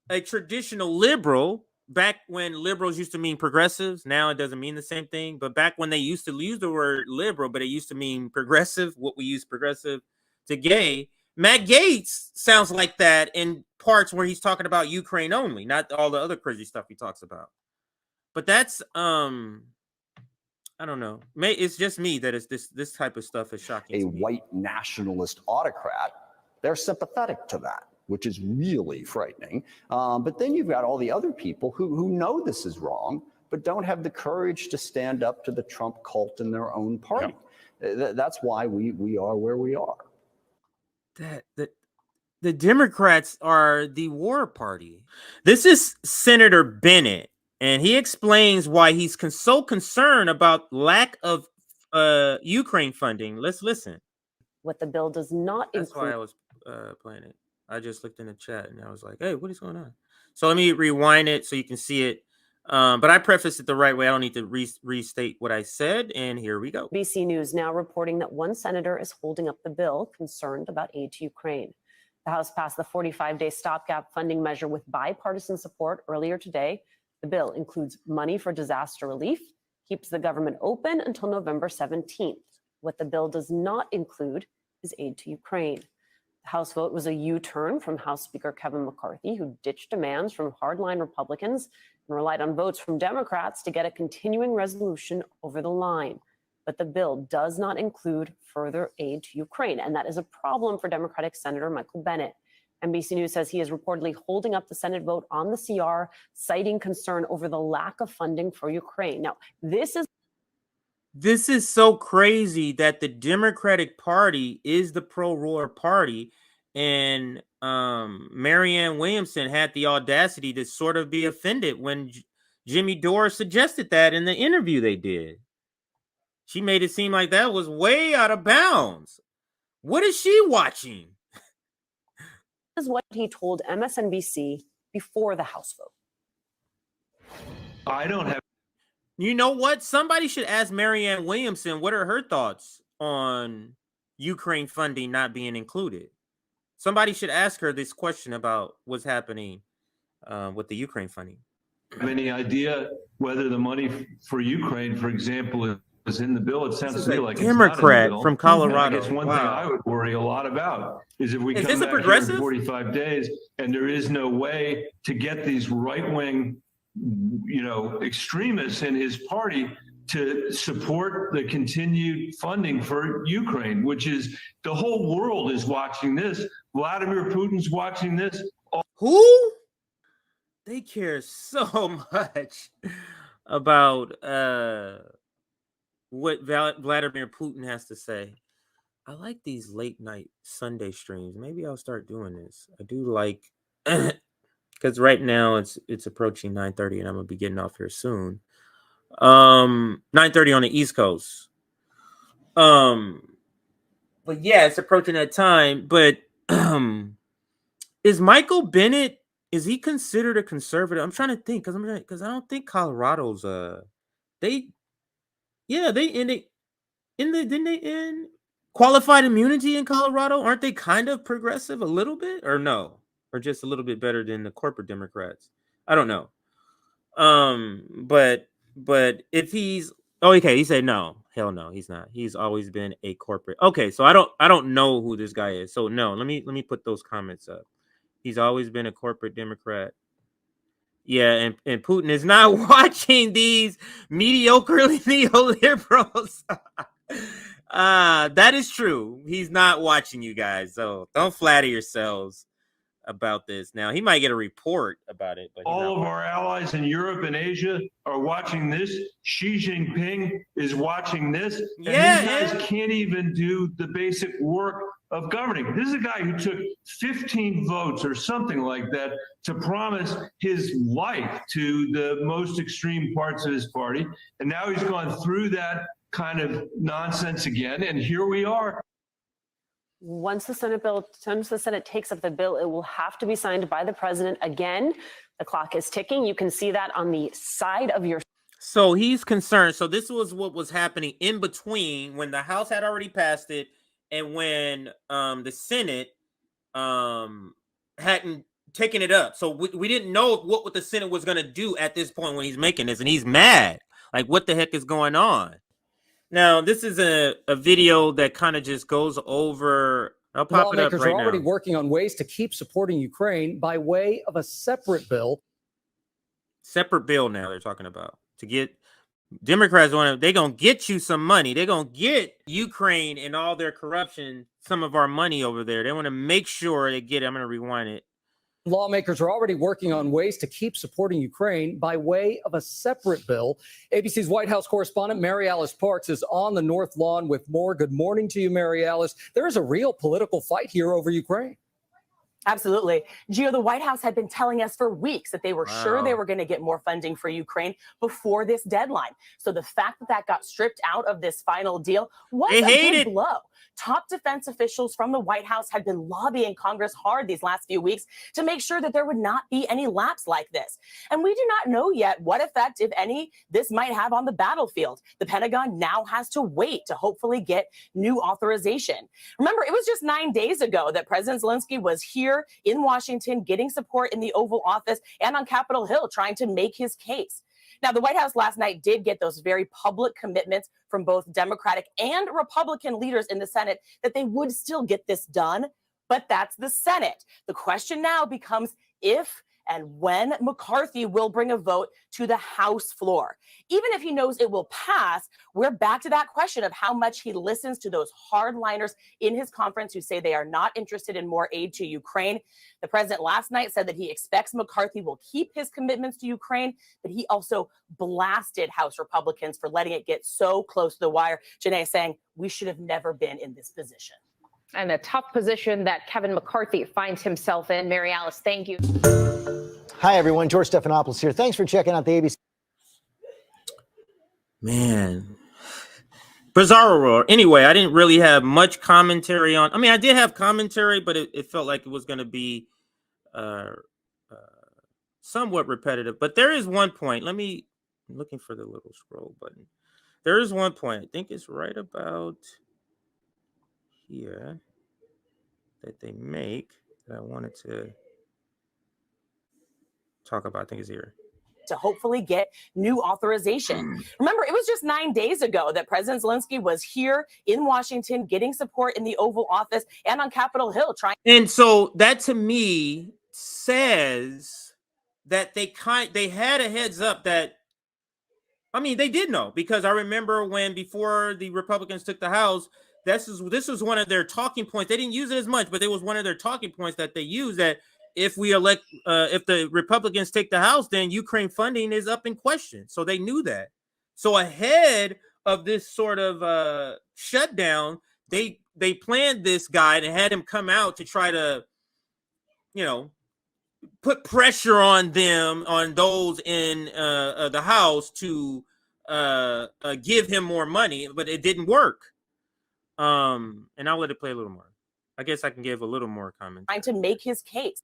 a traditional liberal, back when liberals used to mean progressives, now it doesn't mean the same thing. But back when they used to use the word liberal, but it used to mean progressive, what we use progressive to gay. Matt Gaetz sounds like that in parts where he's talking about Ukraine only, not all the other crazy stuff he talks about. But that's I don't know. It's just me that is this type of stuff is shocking. A white nationalist autocrat. They're sympathetic to that, which is really frightening. But then you've got all the other people who know this is wrong, but don't have the courage to stand up to the Trump cult in their own party. That's why we are where we are. The Democrats are the war party. This is Senator Bennett. And he explains why he's so concerned about lack of Ukraine funding. Let's listen. What the bill does not include. That's why I was playing it. I just looked in the chat and I was like, hey, what is going on? So let me rewind it so you can see it. But I prefaced it the right way. I don't need to restate what I said. And here we go. BC News now reporting that one senator is holding up the bill concerned about aid to Ukraine. The House passed the 45-day stopgap funding measure with bipartisan support earlier today. The bill includes money for disaster relief, keeps the government open until November 17th. What the bill does not include is aid to Ukraine. The House vote was a U-turn from House Speaker Kevin McCarthy, who ditched demands from hardline Republicans and relied on votes from Democrats to get a continuing resolution over the line. But the bill does not include further aid to Ukraine, and that is a problem for Democratic Senator Michael Bennet. NBC News says he is reportedly holding up the Senate vote on the CR, citing concern over the lack of funding for Ukraine. Now, this is so crazy that the Democratic Party is the pro-war party, and Marianne Williamson had the audacity to sort of be offended when Jimmy Dore suggested that in the interview they did. She made it seem like that was way out of bounds. What is she watching? Is what he told MSNBC before the House vote. I don't have. You know what? Somebody should ask Marianne Williamson what are her thoughts on Ukraine funding not being included. Somebody should ask her this question about what's happening with the Ukraine funding. Have any idea whether the money for Ukraine, for example, is in the bill? It sounds to me like Democrat it's not in the bill. from Colorado. I guess one thing I would worry a lot about is if we come this a back here in progressive? 45 days and there is no way to get these right-wing, extremists in his party to support the continued funding for Ukraine, which is the whole world is watching this. Vladimir Putin's watching this. Who? They care so much about what Vladimir Putin has to say. I like these late night Sunday streams. Maybe I'll start doing this. I do like, because right now it's approaching 9:30 and I'm gonna be getting off here soon. 9:30 on the East Coast. But yeah, it's approaching that time. But is Michael Bennett? Is he considered a conservative? I'm trying to think because I don't think Colorado's didn't they end qualified immunity in Colorado? Aren't they kind of progressive a little bit or no? Or just a little bit better than the corporate Democrats? I don't know. But if he's okay, he said no. Hell no, he's not. He's always been a corporate. Okay, so I don't know who this guy is. So no, let me put those comments up. He's always been a corporate Democrat. Yeah, and Putin is not watching these mediocre neoliberals. That is true. He's not watching you guys, so don't flatter yourselves about this. Now, he might get a report about it. But all of our allies in Europe and Asia are watching this. Xi Jinping is watching this. And these guys can't even do the basic work of governing. This is a guy who took 15 votes or something like that to promise his life to the most extreme parts of his party. And now he's gone through that kind of nonsense again. And here we are. Once the Senate takes up the bill, it will have to be signed by the president again. The clock is ticking. You can see that on the side of your. So he's concerned. So this was what was happening in between when the House had already passed it and when the Senate hadn't taken it up. So we didn't know what the Senate was going to do at this point when he's making this, and he's mad. Like, what the heck is going on? Now, this is a video that kind of just goes over. I'll pop it up right now. Lawmakers are already working on ways to keep supporting Ukraine by way of a separate bill. Separate bill now they're talking about to get Democrats on it. They're going to get you some money. They're going to get Ukraine and all their corruption, some of our money over there. They want to make sure they get it. I'm going to rewind it. Lawmakers are already working on ways to keep supporting Ukraine by way of a separate bill. ABC's White House correspondent Mary Alice Parks is on the North Lawn with more. Good morning to you, Mary Alice. There is a real political fight here over Ukraine. Absolutely. Gio, the White House had been telling us for weeks that they were sure they were going to get more funding for Ukraine before this deadline. So the fact that that got stripped out of this final deal was a big blow. Top defense officials from the White House had been lobbying Congress hard these last few weeks to make sure that there would not be any lapse like this. And we do not know yet what effect, if any, this might have on the battlefield. The Pentagon now has to wait to hopefully get new authorization. Remember, it was just 9 days ago that President Zelensky was here in Washington getting support in the Oval Office and on Capitol Hill trying to make his case. Now, the White House last night did get those very public commitments from both Democratic and Republican leaders in the Senate that they would still get this done. But that's the Senate. The question now becomes if and when McCarthy will bring a vote to the House floor. Even if he knows it will pass, we're back to that question of how much he listens to those hardliners in his conference who say they are not interested in more aid to Ukraine. The president last night said that he expects McCarthy will keep his commitments to Ukraine, but he also blasted House Republicans for letting it get so close to the wire. Janae saying we should have never been in this position. And a tough position that Kevin McCarthy finds himself in. Mary Alice, thank you. Hi, everyone. George Stephanopoulos here. Thanks for checking out the ABC. Man. Bizarre world. Anyway, I didn't really have much commentary on. I mean, I did have commentary, but it felt like it was going to be somewhat repetitive. But there is one point. Let me I'm looking for the little scroll button. There is one point, I think it's right about here, that they make that I wanted to talk about. I think it's here. To hopefully get new authorization. Remember, it was just 9 days ago that President Zelensky was here in Washington getting support in the Oval Office and on Capitol Hill trying. And so that to me says that they had a heads up that, I mean, they did know, because I remember when before the Republicans took the House, this was one of their talking points. They didn't use it as much, but it was one of their talking points that they used, that if the Republicans take the House, then Ukraine funding is up in question. So they knew that. So ahead of this sort of shutdown, they planned this guy and had him come out to try to, put pressure on them, on those in the House, to give him more money, but it didn't work. And I'll let it play a little more. I guess I can give a little more comment. Trying to make his case.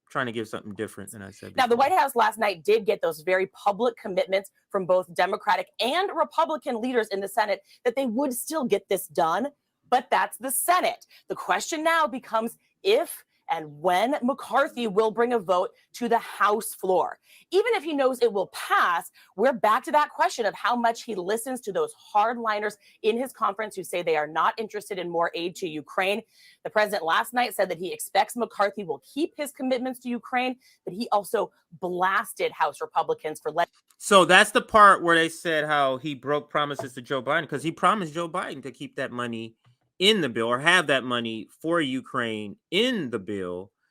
Trying to give something different than I said before. Now, the White House last night did get those very public commitments from both Democratic and Republican leaders in the Senate that they would still get this done, but that's the Senate. The question now becomes if and when McCarthy will bring a vote to the House floor. Even if he knows it will pass, we're back to that question of how much he listens to those hardliners in his conference who say they are not interested in more aid to Ukraine. The president last night said that he expects McCarthy will keep his commitments to Ukraine, but he also blasted House Republicans for letting. So that's the part where they said how he broke promises to Joe Biden, because he promised Joe Biden to keep that money in the bill, or have that money for Ukraine in the bill.